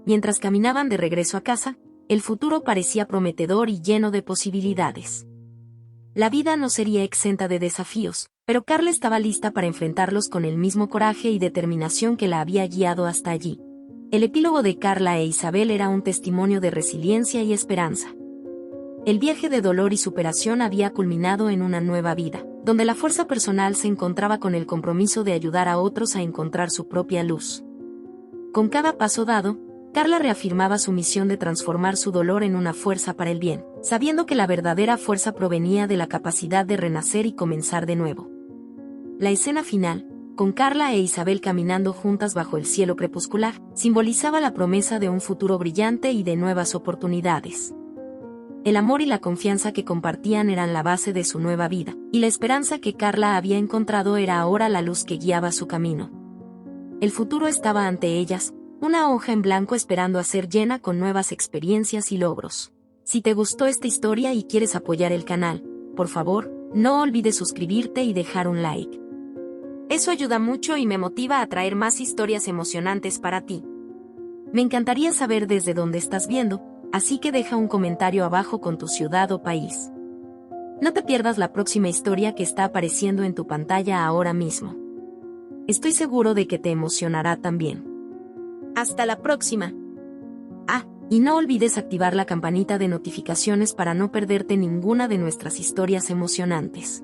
Mientras caminaban de regreso a casa, el futuro parecía prometedor y lleno de posibilidades. La vida no sería exenta de desafíos, pero Carla estaba lista para enfrentarlos con el mismo coraje y determinación que la había guiado hasta allí. El epílogo de Carla e Isabel era un testimonio de resiliencia y esperanza. El viaje de dolor y superación había culminado en una nueva vida, donde la fuerza personal se encontraba con el compromiso de ayudar a otros a encontrar su propia luz. Con cada paso dado, Carla reafirmaba su misión de transformar su dolor en una fuerza para el bien, sabiendo que la verdadera fuerza provenía de la capacidad de renacer y comenzar de nuevo. La escena final, con Carla e Isabel caminando juntas bajo el cielo crepuscular, simbolizaba la promesa de un futuro brillante y de nuevas oportunidades. El amor y la confianza que compartían eran la base de su nueva vida, y la esperanza que Carla había encontrado era ahora la luz que guiaba su camino. El futuro estaba ante ellas, una hoja en blanco esperando a ser llena con nuevas experiencias y logros. Si te gustó esta historia y quieres apoyar el canal, por favor, no olvides suscribirte y dejar un like. Eso ayuda mucho y me motiva a traer más historias emocionantes para ti. Me encantaría saber desde dónde estás viendo, así que deja un comentario abajo con tu ciudad o país. No te pierdas la próxima historia que está apareciendo en tu pantalla ahora mismo. Estoy seguro de que te emocionará también. Hasta la próxima. Ah, y no olvides activar la campanita de notificaciones para no perderte ninguna de nuestras historias emocionantes.